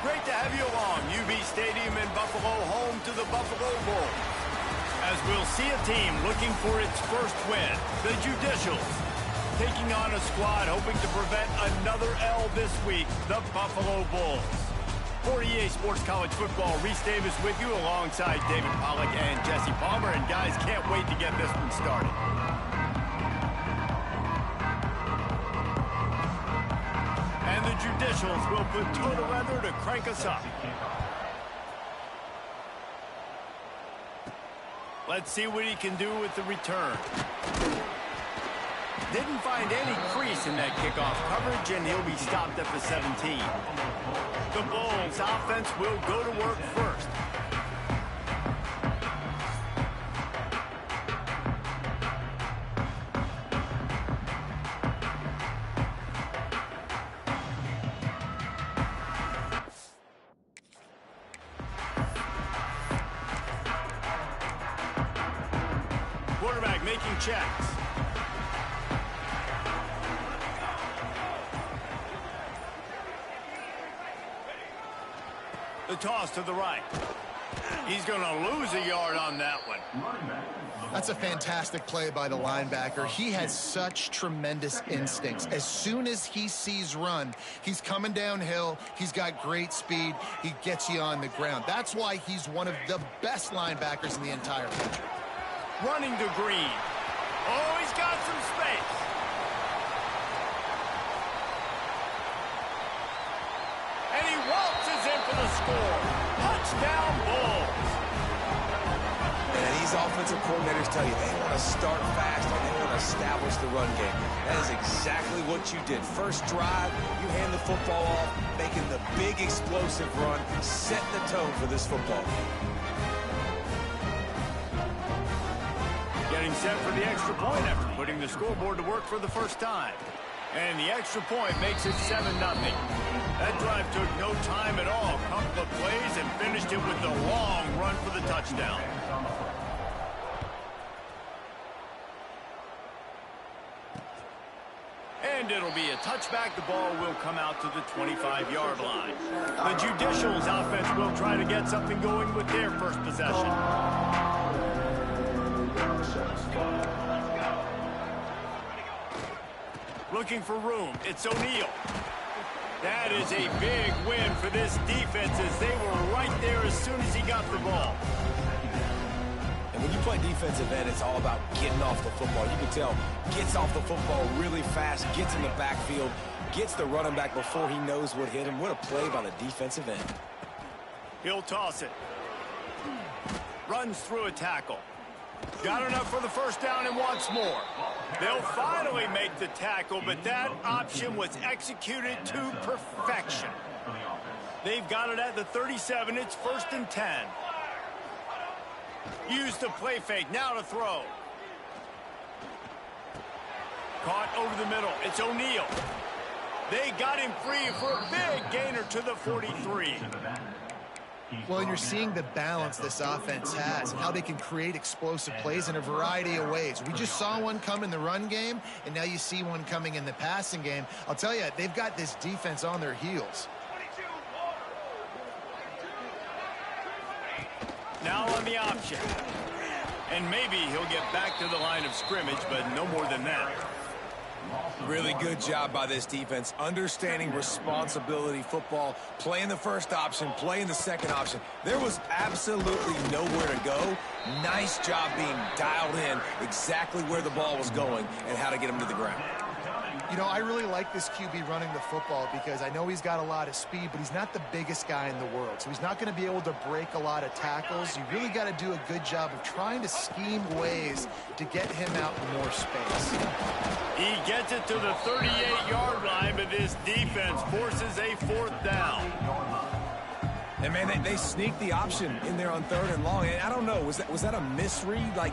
Great to have you along. UB Stadium in Buffalo, home to the Buffalo Bulls. As we'll see a team looking for its first win, the Judicials, taking on a squad hoping to prevent another L this week, the Buffalo Bulls. For EA Sports College Football, Reese Davis with you alongside David Pollack and Jesse Palmer. And guys, can't wait to get this one started. And the Judicials will put total leather to crank us up. Let's see what he can do with the return. Didn't find any crease in that kickoff coverage, and he'll be stopped at the 17. The Bulls offense will go to work first. Quarterback making checks. The toss to the right. He's going to lose a yard on that one. That's a fantastic play by the linebacker. He has such tremendous instincts. As soon as he sees run, he's coming downhill. He's got great speed. He gets you on the ground. That's why he's one of the best linebackers in the entire country. Running to Green. Oh, he's got some space. And he waltzes in for the score. Touchdown, Bulls. And these offensive coordinators tell you they want to start fast and they want to establish the run game. That is exactly what you did. First drive, you hand the football off, making the big explosive run, setting the tone for this football game. Getting set for the extra point after putting the scoreboard to work for the first time. And the extra point makes it 7-0. That drive took no time at all. Couple of plays and finished it with a long run for the touchdown. And it'll be a touchback. The ball will come out to the 25-yard line. The Judicials offense will try to get something going with their first possession. Looking for room. It's O'Neal. That is a big win for this defense as they were right there as soon as he got the ball. And when you play defensive end, it's all about getting off the football. You can tell, gets off the football really fast, gets in the backfield, gets the running back before he knows what hit him. What a play by the defensive end. He'll toss it. Runs through a tackle. Got enough for the first down and wants more. They'll finally make the tackle, but that option was executed to perfection. They've got it at the 37. It's 1st and 10. Use the play fake. Now to throw. Caught over the middle. It's O'Neal. They got him free for a big gainer to the 43. Well, and you're seeing the balance this offense has and how they can create explosive plays in a variety of ways. We just saw one come in the run game, and now you see one coming in the passing game. I'll tell you, they've got this defense on their heels. Now on the option. And maybe he'll get back to the line of scrimmage, but no more than that. Really good job by this defense, understanding responsibility football, playing the first option, playing the second option. There was absolutely nowhere to go. Nice job being dialed in exactly where the ball was going and how to get him to the ground. You know, I really like this QB running the football because I know he's got a lot of speed, but he's not the biggest guy in the world. So he's not going to be able to break a lot of tackles. You really got to do a good job of trying to scheme ways to get him out in more space. He gets it to the 38-yard line, but this defense forces a 4th down. And, man, they sneaked the option in there on 3rd and long. And I don't know, was that a misread? Like,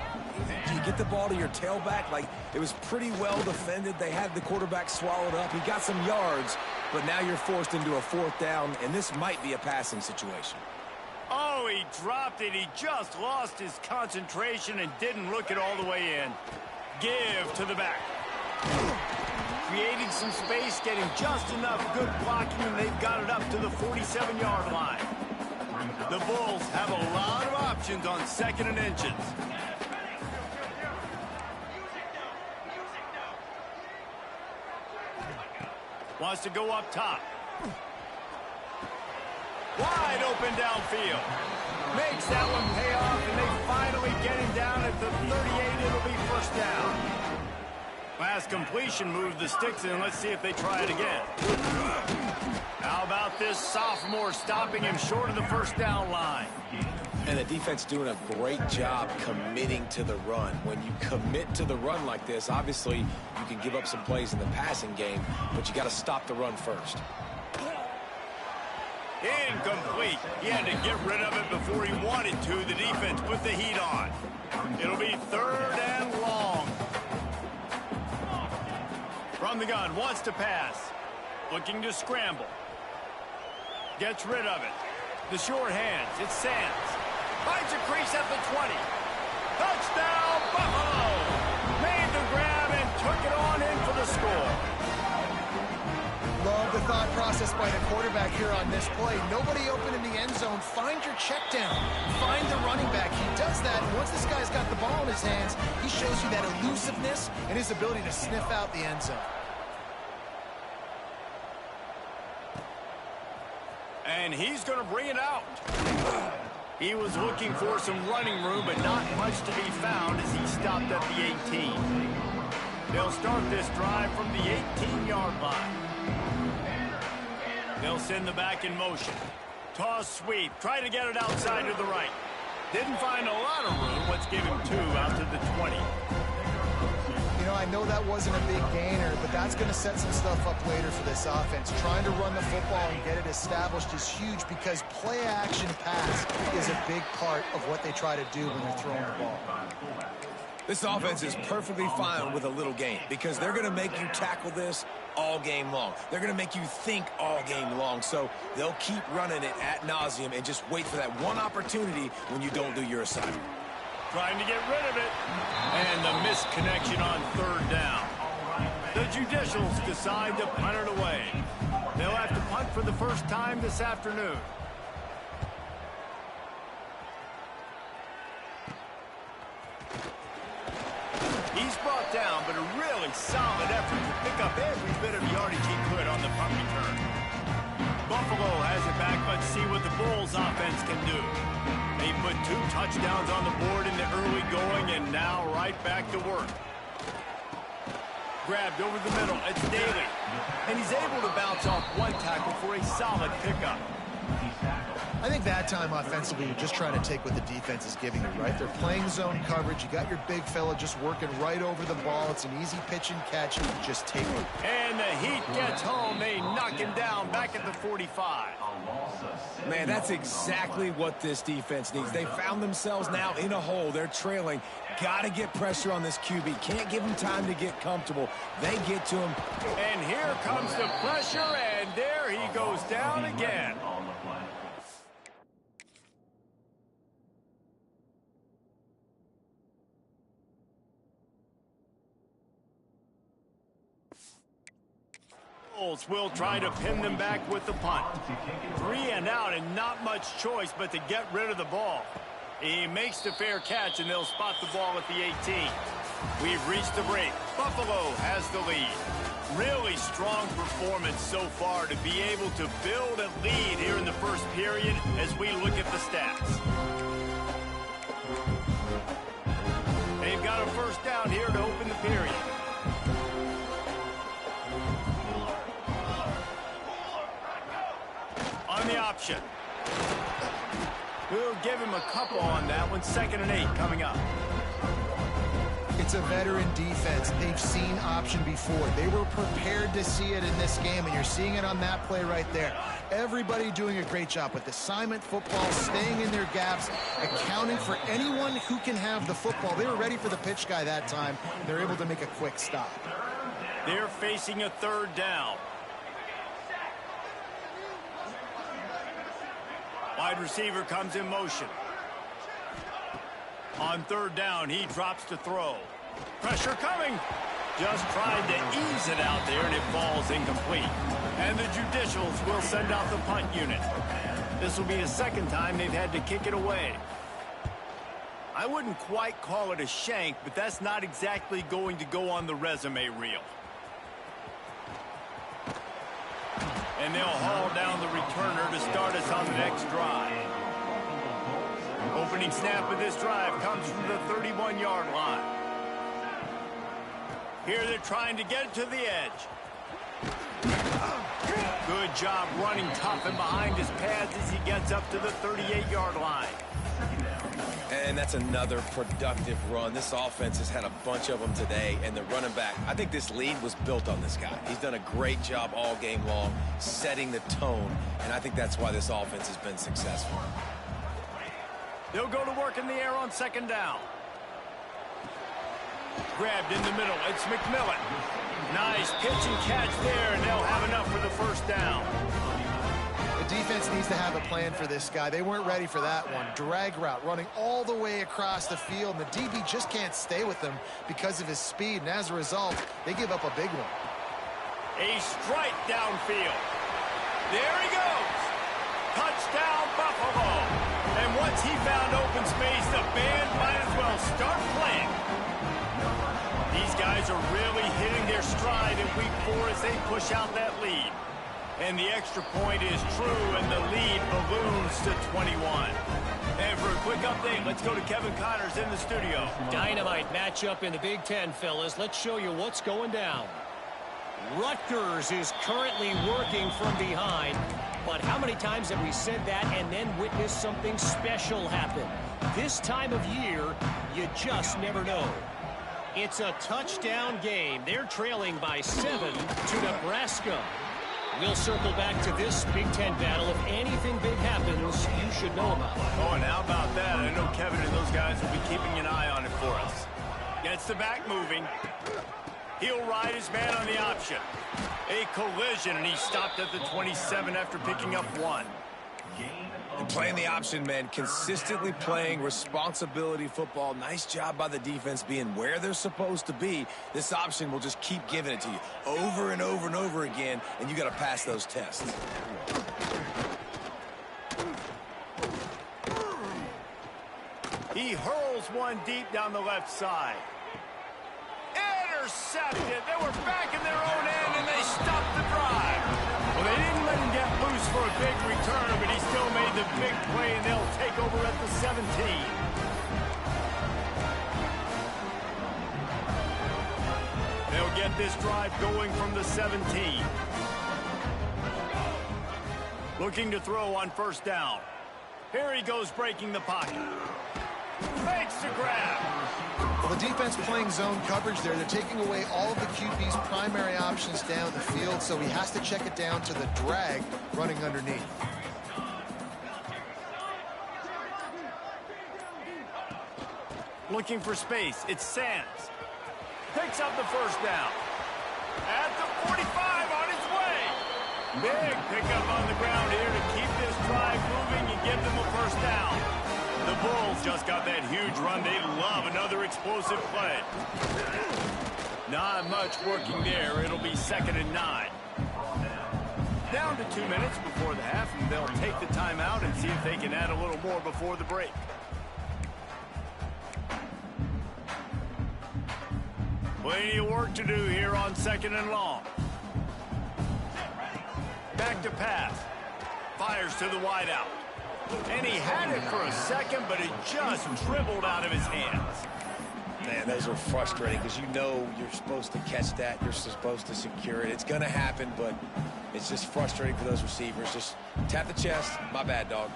do you get the ball to your tailback? Like, it was pretty well defended. They had the quarterback swallowed up. He got some yards, but now you're forced into a 4th down, and this might be a passing situation. Oh, he dropped it. He just lost his concentration and didn't look it all the way in. Give to the back. creating some space, getting just enough good blocking, and they've got it up to the 47-yard line. The Bulls have a lot of options on 2nd and inches. Wants to go up top. Wide open downfield. Makes that one pay off, and they finally get him down at the 38. It'll be first down. Last completion moved the sticks in. Let's see if they try it again. How about this sophomore stopping him short of the first down line? And the defense doing a great job committing to the run. When you commit to the run like this, obviously you can give up some plays in the passing game, but you got to stop the run first. Incomplete. He had to get rid of it before he wanted to. The defense put the heat on. It'll be 3rd and long. From the gun, wants to pass. Looking to scramble. Gets rid of it. The short hands. It's Sands. Finds a crease at the 20. Touchdown, Buffalo! Made the grab and took it on in for the score. Love the thought process by the quarterback here on this play. Nobody open in the end zone. Find your check down. Find the running back. He does that. Once this guy's got the ball in his hands, he shows you that elusiveness and his ability to sniff out the end zone. And he's going to bring it out. He was looking for some running room, but not much to be found as he stopped at the 18. They'll start this drive from the 18-yard line. They'll send the back in motion. Toss sweep. Try to get it outside to the right. Didn't find a lot of room. Let's give him 2 out to the 20. You know, I know that wasn't a big gainer, but that's going to set some stuff up later for this offense. Trying to run the football and get it established is huge because play-action pass is a big part of what they try to do when they're throwing the ball. This offense is perfectly fine with a little game because they're going to make you tackle this all game long. They're going to make you think all game long, so they'll keep running it ad nauseum and just wait for that one opportunity when you don't do your assignment. Trying to get rid of it. And the misconnection on 3rd down. The Judicials decide to punt it away. They'll have to punt for the first time this afternoon. He's brought down, but a really solid effort to pick up every bit of yardage he could on the punt return. Buffalo has it back. Let's see what the Bulls offense can do. They put 2 touchdowns on the board in the early going, and now right back to work. Grabbed over the middle. It's Daly. And he's able to bounce off 1 tackle for a solid pickup. I think that time offensively, you're just trying to take what the defense is giving you, right? They're playing zone coverage. You got your big fella just working right over the ball. It's an easy pitch and catch. Just take it. And the Heat gets home. They knock him down back at the 45. Man, that's exactly what this defense needs. They found themselves now in a hole. They're trailing. Got to get pressure on this QB. Can't give him time to get comfortable. They get to him. And here comes the pressure, and there he goes down again. Will try to pin them back with the punt. 3 and out and not much choice but to get rid of the ball. He makes the fair catch and they'll spot the ball at the 18. We've reached the break. Buffalo has the lead. Really strong performance so far to be able to build a lead here in the first period as we look at the stats. They've got a first down here to open the period. On the option. We'll give him a couple on that one. 2nd and 8 coming up. It's a veteran defense. They've seen option before. They were prepared to see it in this game, and you're seeing it on that play right there. Everybody doing a great job with assignment football, staying in their gaps, accounting for anyone who can have the football. They were ready for the pitch guy that time. They're able to make a quick stop. They're facing a 3rd down. Wide receiver comes in motion. On 3rd down, he drops to throw. Pressure coming. Just tried to ease it out there, and it falls incomplete. And the Judicials will send out the punt unit. This will be the second time they've had to kick it away. I wouldn't quite call it a shank, but that's not exactly going to go on the resume reel. And they'll haul down the returner to start us on the next drive. Opening snap of this drive comes from the 31-yard line. Here they're trying to get it to the edge. Good job running tough and behind his pads as he gets up to the 38-yard line. And that's another productive run. This offense has had a bunch of them today, and the running back, I think this lead was built on this guy. He's done a great job all game long, setting the tone, and I think that's why this offense has been successful. They'll go to work in the air on second down. Grabbed in the middle. It's McMillan. Nice pitch and catch there, and they'll have enough for the first down. The defense needs to have a plan for this guy. They weren't ready for that one. Drag route running all the way across the field, and the DB just can't stay with him because of his speed, and as a result, they give up a big one. A strike downfield. There he goes. Touchdown, Buffalo. And once he found open space, the band might as well start playing. These guys are really hitting their stride in week 4 as they push out that lead. And the extra point is true, and the lead balloons to 21. And for a quick update, let's go to Kevin Connors in the studio. Dynamite matchup in the Big Ten, fellas. Let's show you what's going down. Rutgers is currently working from behind. But how many times have we said that and then witnessed something special happen? This time of year, you just never know. It's a touchdown game. They're trailing by 7 to Nebraska. We'll circle back to this Big Ten battle. If anything big happens, you should know about it. Oh, and how about that? I know Kevin and those guys will be keeping an eye on it for us. Gets the back moving. He'll ride his man on the option. A collision, and he stopped at the 27 after picking up 1. And playing the option, man, consistently playing responsibility football. Nice job by the defense being where they're supposed to be. This option will just keep giving it to you over and over and over again, and you got to pass those tests. He hurls one deep down the left side. Intercepted. They were back in their own end, and they stopped the drive. Well, they didn't let him get loose for a big return, but he still made the big play, and they'll take over at the 17. They'll get this drive going from the 17. Looking to throw on first down. Here he goes breaking the pocket. Fakes the grab. Well, the defense playing zone coverage there. They're taking away all of the QB's primary options down the field, so he has to check it down to the drag running underneath. Looking for space. It's Sands. Picks up the first down. At the 45 on his way. Big pickup on the ground here to keep this drive moving and give them a first down. The Bulls just got that huge run. They love another explosive play. Not much working there. It'll be 2nd and 9. Down to 2 minutes before the half, and they'll take the timeout and see if they can add a little more before the break. Plenty of work to do here on 2nd and long. Back to pass. Fires to the wideout. And he had it for a second, but it just dribbled out of his hands. Man, those are frustrating because you know you're supposed to catch that. You're supposed to secure it. It's going to happen, but it's just frustrating for those receivers. Just tap the chest. My bad, dog.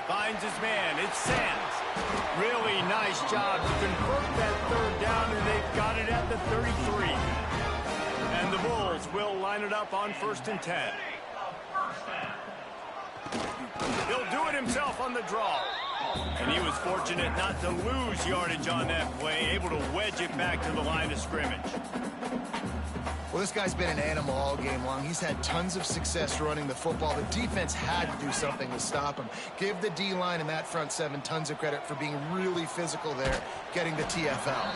Finds his man. It's Sands. Really nice job to convert that 3rd down, and they've got it at the 33. And the Bulls will line it up on 1st and 10. He'll do it himself on the draw. And he was fortunate not to lose yardage on that play, able to wedge it back to the line of scrimmage. Well, this guy's been an animal all game long. He's had tons of success running the football. The defense had to do something to stop him. Give the D-line and that front seven tons of credit for being really physical there, getting the TFL.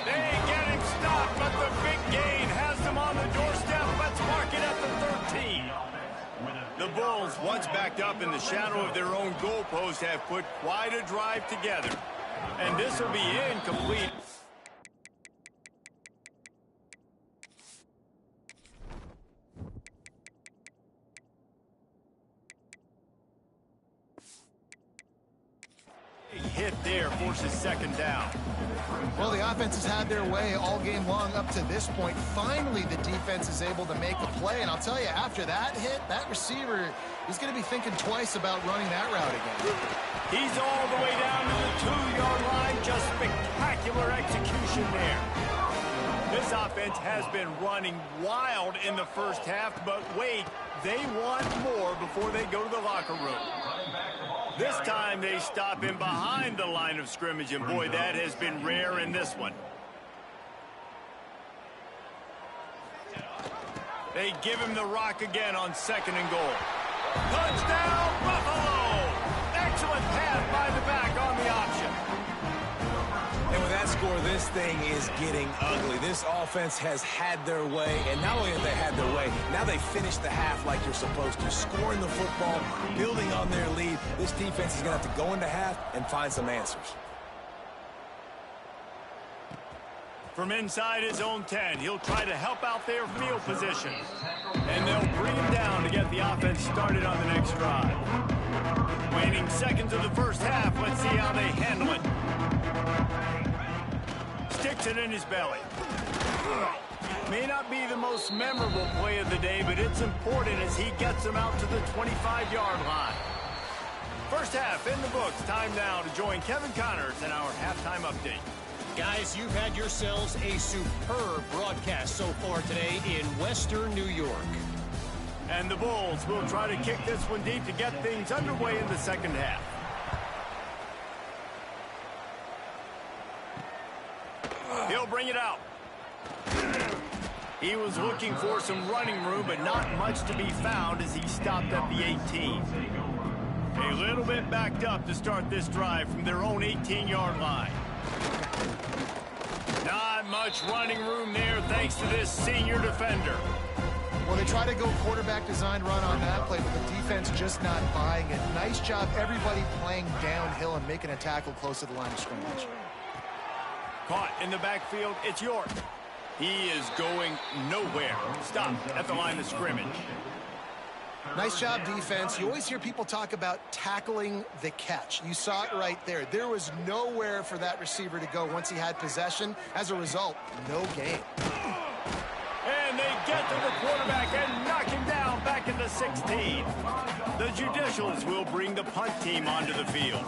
They get him stopped, but the big gain has them on the doorstep. Let's mark it at the 13. The Bulls, once backed up in the shadow of their own goalpost, have put quite a drive together. And this will be incomplete. Hit there forces second down. Well, the offense has had their way all game long up to this point. Finally, the defense is able to make a play. And I'll tell you, after that hit, that receiver is going to be thinking twice about running that route again. He's all the way down to the 2-yard line. Just spectacular execution there. This offense has been running wild in the first half, but wait, they want more before they go to the locker room. This time they stop him behind the line of scrimmage, and boy, that has been rare in this one. They give him the rock again on 2nd and goal. Touchdown, Buffalo! Excellent pass by the back on the option. And with that score, this thing is getting ugly. This offense has had their way, and not only have they had their way, now they finish the half like you're supposed to, scoring the football, building on their lead. This defense is going to have to go into half and find some answers. From inside his own 10, he'll try to help out their field position. And they'll bring him down to get the offense started on the next drive. Waning seconds of the first half, let's see how they handle it. Sticks it in his belly. May not be the most memorable play of the day, but it's important as he gets them out to the 25-yard line. First half in the books. Time now to join Kevin Connors in our halftime update. Guys, you've had yourselves a superb broadcast so far today in Western New York. And the Bulls will try to kick this one deep to get things underway in the second half. He'll bring it out. He was looking for some running room, but not much to be found as he stopped at the 18. A little bit backed up to start this drive from their own 18-yard line. Not much running room there thanks to this senior defender. Well, they try to go quarterback design run on that play, but the defense just not buying it. Nice job, everybody playing downhill and making a tackle close to the line of scrimmage. Caught in the backfield, it's York. He is going nowhere. Stopped at the line of scrimmage. Nice job, defense. You always hear people talk about tackling the catch. You saw it right there. There was nowhere for that receiver to go once he had possession. As a result, no gain. And they get to the quarterback and knock him down back at the 16. The Judicials will bring the punt team onto the field.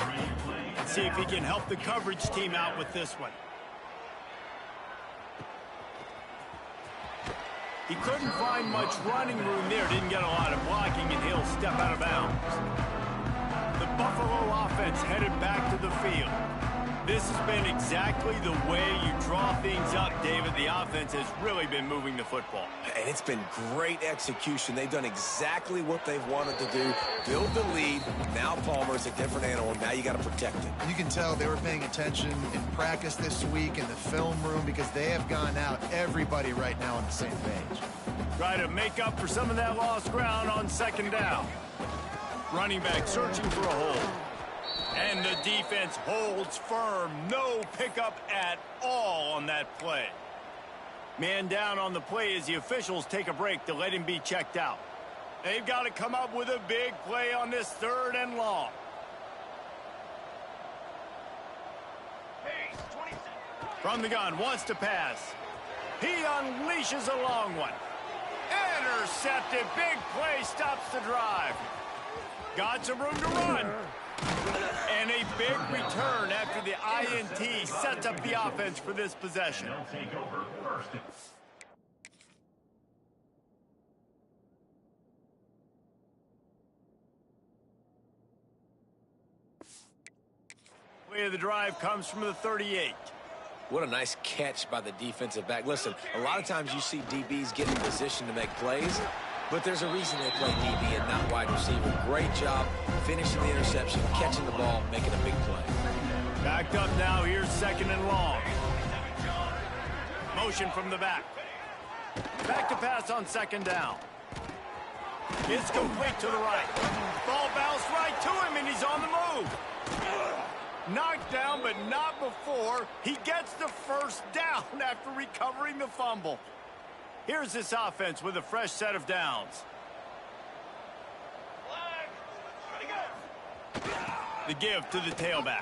Let's see if he can help the coverage team out with this one. He couldn't find much running room there, didn't get a lot of blocking, and he'll step out of bounds. The Buffalo offense headed back to the field. This has been exactly the way you draw things up, David. The offense has really been moving the football. And it's been great execution. They've done exactly what they've wanted to do. Build the lead. Now Palmer's a different animal. Now you got to protect it. You can tell they were paying attention in practice this week in the film room because they have gone out, everybody right now on the same page. Try to make up for some of that lost ground on 2nd down. Running back searching for a hole. And the defense holds firm. No pickup at all on that play. Man down on the play as the officials take a break to let him be checked out. They've got to come up with a big play on this 3rd and long. From the gun, wants to pass. He unleashes a long one. Intercepted. Big play stops the drive. Got some room to run. And a big return after the INT sets up the offense for this possession. Play of the drive comes from the 38. What a nice catch by the defensive back. Listen, a lot of times you see DBs get in position to make plays, but there's a reason they play DB and not wide receiver. Great job finishing the interception, catching the ball, making a big play. Backed up now. Here's 2nd and long. Motion from the back. Back to pass on 2nd down. It's complete to the right. Ball bounced right to him, and he's on the move. Knocked down, but not before he gets the 1st down after recovering the fumble. Here's this offense with a fresh set of downs. The give to the tailback.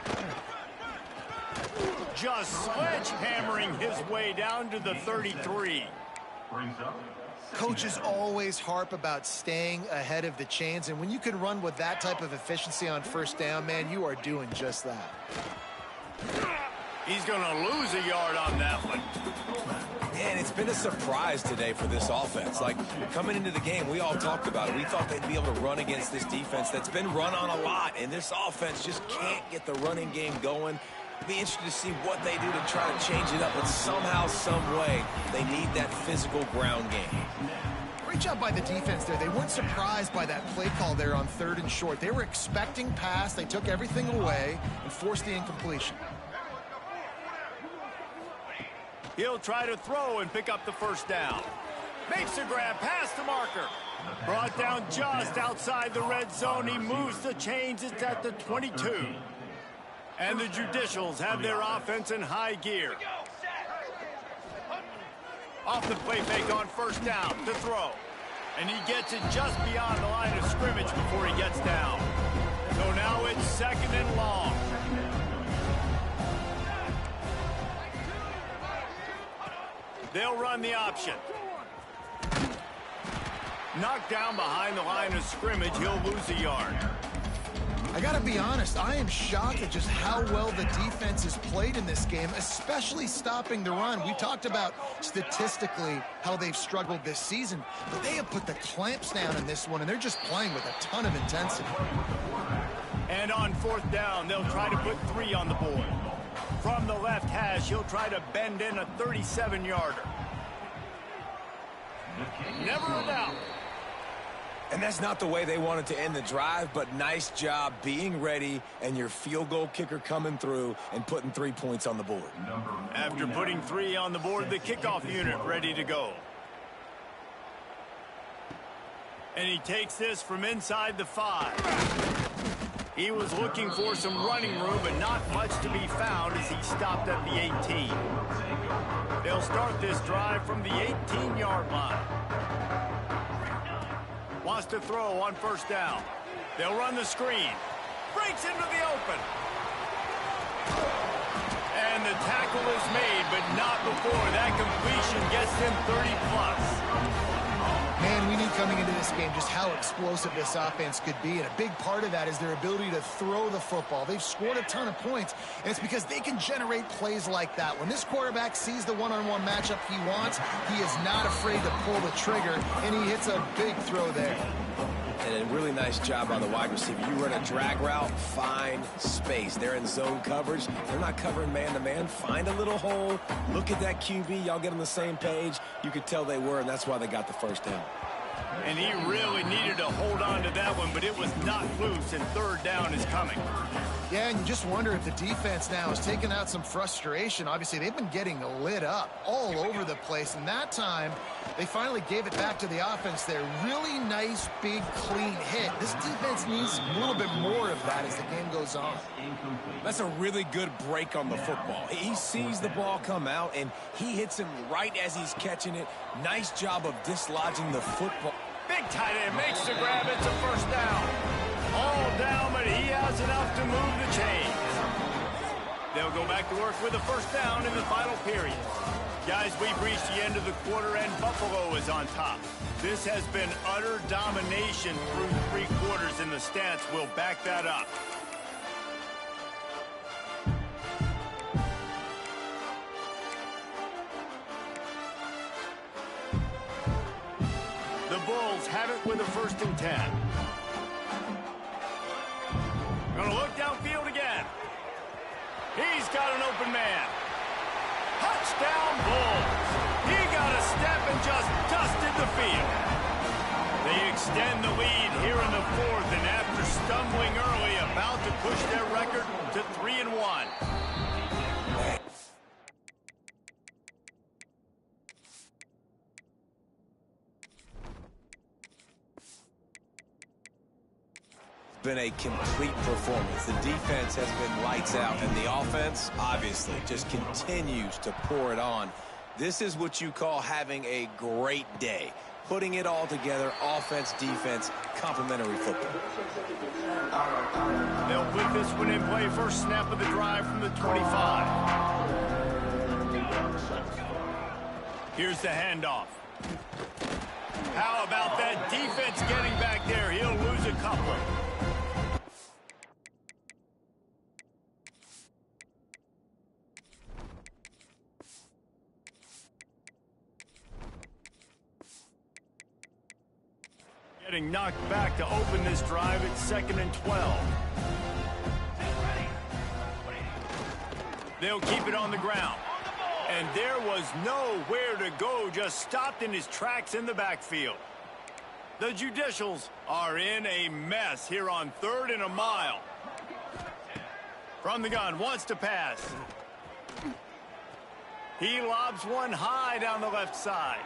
Just sledgehammering his way down to the 33. Coaches always harp about staying ahead of the chains, and when you can run with that type of efficiency on 1st down, man, you are doing just that. He's going to lose a yard on that one. And it's been a surprise today for this offense. Like, coming into the game, we all talked about it. We thought they'd be able to run against this defense that's been run on a lot, and this offense just can't get the running game going. Be interested to see what they do to try to change it up, but somehow, some way, they need that physical ground game. Great job by the defense there. They weren't surprised by that play call there on 3rd and short. They were expecting pass. They took everything away and forced the incompletion. He'll try to throw and pick up the 1st down. Makes a grab past the marker. Brought down just outside the red zone. He moves the chains. It's at the 22. And the Judicials have their offense in high gear. Off the play fake on 1st down to throw. And he gets it just beyond the line of scrimmage before he gets down. So now it's 2nd and long. They'll run the option. Knocked down behind the line of scrimmage. He'll lose a yard. I got to be honest, I am shocked at just how well the defense has played in this game, especially stopping the run. We talked about statistically how they've struggled this season, but they have put the clamps down in this one, and they're just playing with a ton of intensity. And on 4th down, they'll try to put 3 on the board. From the left hash, he'll try to bend in a 37-yarder. Never a doubt. And that's not the way they wanted to end the drive, but nice job being ready and your field goal kicker coming through and putting 3 points on the board. After putting 3 on the board, the kickoff unit ready to go. And he takes this from inside the 5. He was looking for some running room, but not much to be found as he stopped at the 18. They'll start this drive from the 18-yard line. Wants to throw on 1st down. They'll run the screen. Breaks into the open. And the tackle is made, but not before that completion gets them 30+. Man, we knew coming into this game just how explosive this offense could be, and a big part of that is their ability to throw the football. They've scored a ton of points, and it's because they can generate plays like that. When this quarterback sees the one-on-one matchup he wants, he is not afraid to pull the trigger, and he hits a big throw there. And a really nice job by the wide receiver. You run a drag route, find space. They're in zone coverage. They're not covering man-to-man. Find a little hole. Look at that QB. Y'all get on the same page. You could tell they were, and that's why they got the 1st down. And he really needed to hold on to that one, but it was not loose, and 3rd down is coming. Yeah, and you just wonder if the defense now is taking out some frustration. Obviously, they've been getting lit up all over the place, and that time they finally gave it back to the offense there. Really nice, big, clean hit. This defense needs a little bit more of that as the game goes on. That's a really good break on the football. He sees the ball come out, and he hits him right as he's catching it. Nice job of dislodging the football. Big tight end makes the grab. It's a 1st down. All down, but he has enough to move the chains. They'll go back to work with a 1st down in the final period. Guys, we've reached the end of the quarter, and Buffalo is on top. This has been utter domination through 3 quarters, and the stats will back that up. The Bulls have it with a 1st and 10. Gonna look downfield again. He's got an open man. Touchdown Bulls. He got a step and just dusted the field. They extend the lead here in the fourth, and after stumbling early, about to push their record to 3-1. Been a complete performance. The defense has been lights out, and the offense obviously just continues to pour it on. This is what you call having a great day. Putting it all together, offense, defense, complementary football. They'll put this one in play. First snap of the drive from the 25. Here's the handoff. How about that defense getting back there? He'll lose a couple. Getting knocked back to open this drive at 2nd and 12. They'll keep it on the ground. And there was nowhere to go, just stopped in his tracks in the backfield. The Judicials are in a mess here on 3rd and a mile. From the gun, wants to pass. He lobs one high down the left side.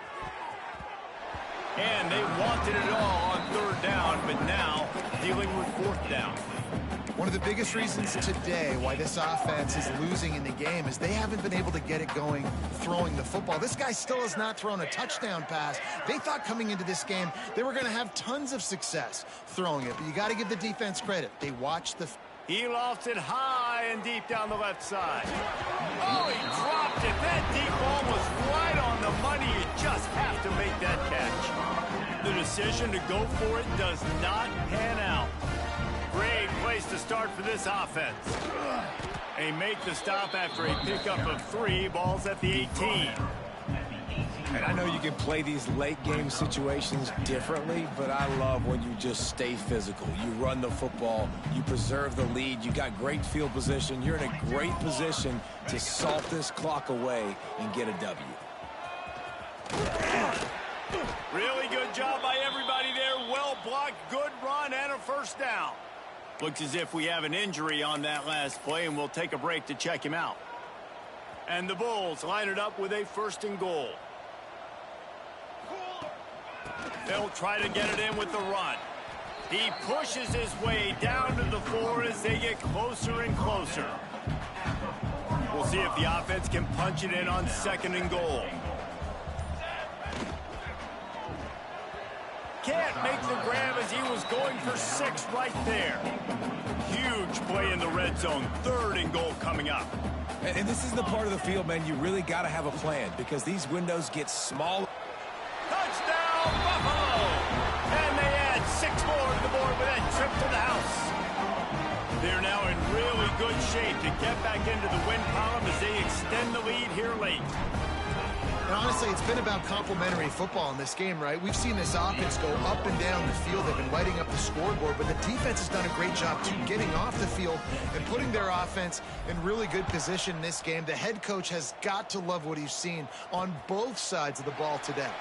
And they wanted it all on 3rd down, but now dealing with 4th down. One of the biggest reasons today why this offense is losing in the game is they haven't been able to get it going throwing the football. This guy still has not thrown a touchdown pass. They thought coming into this game they were going to have tons of success throwing it, but you got to give the defense credit. They watched the... He lofts it high and deep down the left side. Oh, he dropped it. That deep ball was right on the money. You just have to make that catch. The decision to go for it does not pan out. Great place to start for this offense. They make the stop after a pickup of 3. Balls at the 18. And I know you can play these late game situations differently, but I love when you just stay physical. You run the football, you preserve the lead, you got great field position. You're in a great position to salt this clock away and get a W. Really good job by everybody there. Well blocked, good run, and a first down. Looks as if we have an injury on that last play, and we'll take a break to check him out. And the Bulls line it up with a 1st and goal. They'll try to get it in with the run. He pushes his way down to the 4 as they get closer and closer. We'll see if the offense can punch it in on 2nd and goal. Can't make the grab as he was going for 6 right there. Huge play in the red zone. 3rd and goal coming up. And this is the part of the field, man, you really got to have a plan because these windows get smaller. Touchdown, Buffalo! And they add 6 more to the board with that trip to the house. They're now in really good shape to get back into the win column as they extend the lead here late. And honestly, it's been about complementary football in this game, right? We've seen this offense go up and down the field. They've been lighting up the scoreboard, but the defense has done a great job, too, getting off the field and putting their offense in really good position in this game. The head coach has got to love what he's seen on both sides of the ball today.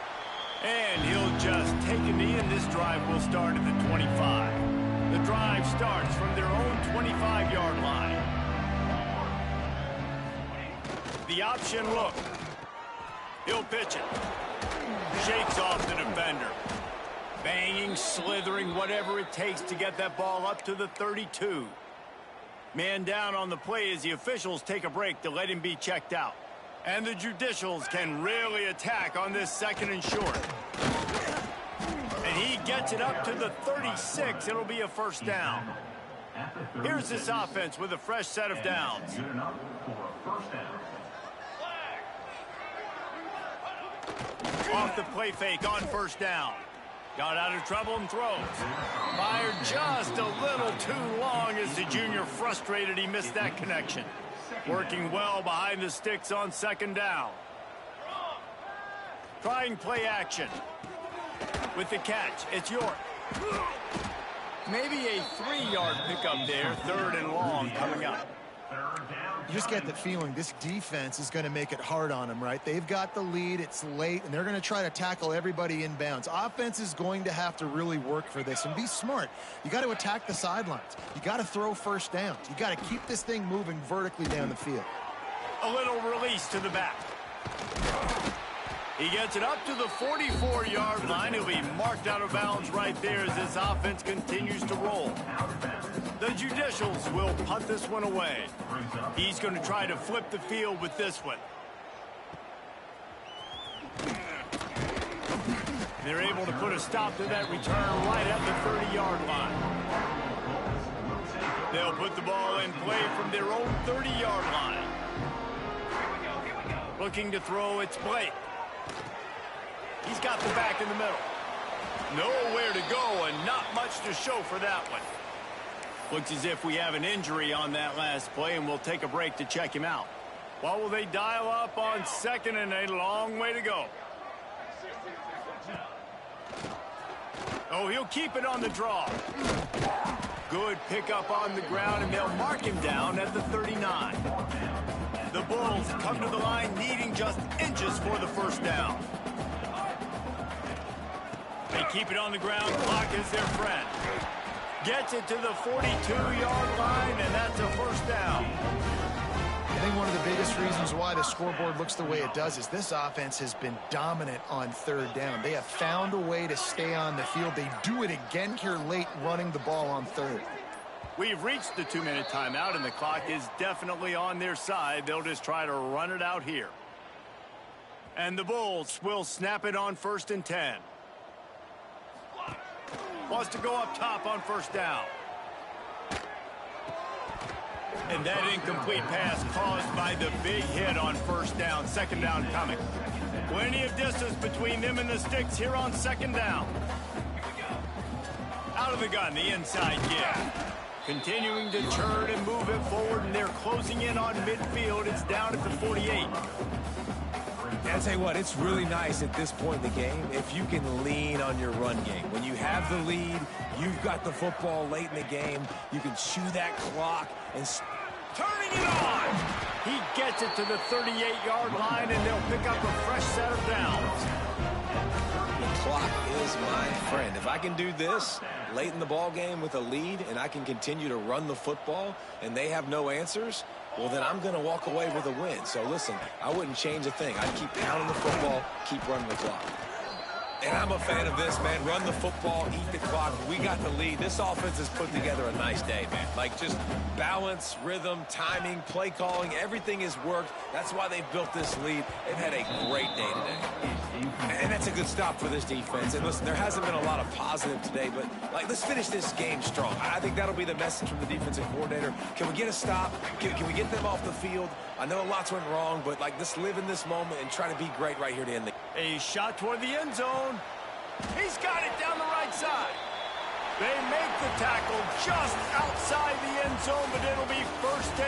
And he'll just take a knee, and this drive will start at the 25. The drive starts from their own 25-yard line. The option look. He'll pitch it. Shakes off the defender. Banging, slithering, whatever it takes to get that ball up to the 32. Man down on the play as the officials take a break to let him be checked out. And the Judicials can really attack on this 2nd and short. And he gets it up to the 36. It'll be a first down. Here's this offense with a fresh set of downs. Off the play fake on first down. Got out of trouble and throws. Fired just a little too long as the junior frustrated he missed that connection. Working well behind the sticks on 2nd down. Trying play action. With the catch, it's York. Maybe a 3-yard pickup there, 3rd and long coming up. You just get the feeling this defense is going to make it hard on them, right? They've got the lead, it's late, and they're going to try to tackle everybody inbounds. Offense is going to have to really work for this and be smart. You got to attack the sidelines. You got to throw first downs. You got to keep this thing moving vertically down the field. A little release to the back. He gets it up to the 44-yard line. He'll be marked out of bounds right there as this offense continues to roll. The Judicials will punt this one away. He's going to try to flip the field with this one. They're able to put a stop to that return right at the 30-yard line. They'll put the ball in play from their own 30-yard line. Looking to throw, it's Blake. He's got the back in the middle. Nowhere to go and not much to show for that one. Looks as if we have an injury on that last play, and we'll take a break to check him out. What will they dial up on second and a long way to go? Oh, he'll keep it on the draw. Good pickup on the ground, and they'll mark him down at the 39. The Bulls come to the line needing just inches for the first down. They keep it on the ground. Clock is their friend. Gets it to the 42-yard line, and that's a first down. I think one of the biggest reasons why the scoreboard looks the way it does is this offense has been dominant on third down. They have found a way to stay on the field. They do it again here late, running the ball on third. We've reached the 2-minute timeout, and the clock is definitely on their side. They'll just try to run it out here. And the Bulls will snap it on 1st and 10. Wants to go up top on first down. And that incomplete pass caused by the big hit on first down. Second down coming. Plenty of distance between them and the sticks here on second down. Out of the gun, the inside give. Continuing to turn and move it forward, and they're closing in on midfield. It's down at the 48. And I'll tell you what, it's really nice at this point in the game if you can lean on your run game. When you have the lead, you've got the football late in the game, you can chew that clock and turning it on. He gets it to the 38-yard line, and they'll pick up a fresh set of downs. The clock is my friend. If I can do this late in the ball game with a lead and I can continue to run the football and they have no answers, well, then I'm going to walk away with a win. So, listen, I wouldn't change a thing. I'd keep pounding the football, keep running the clock. And I'm a fan of this, man. Run the football, eat the clock. We got the lead. This offense has put together a nice day, man. Like, just balance, rhythm, timing, play calling, everything has worked. That's why they've built this lead. They've had a great day today. And that's a good stop for this defense. And listen, there hasn't been a lot of positive today, but, like, let's finish this game strong. I think that'll be the message from the defensive coordinator. Can we get a stop? Can we get them off the field? I know lots went wrong, but, like, let's live in this moment and try to be great right here to end the game. A shot toward the end zone. He's got it down the right side. They make the tackle just outside the end zone, but it'll be first and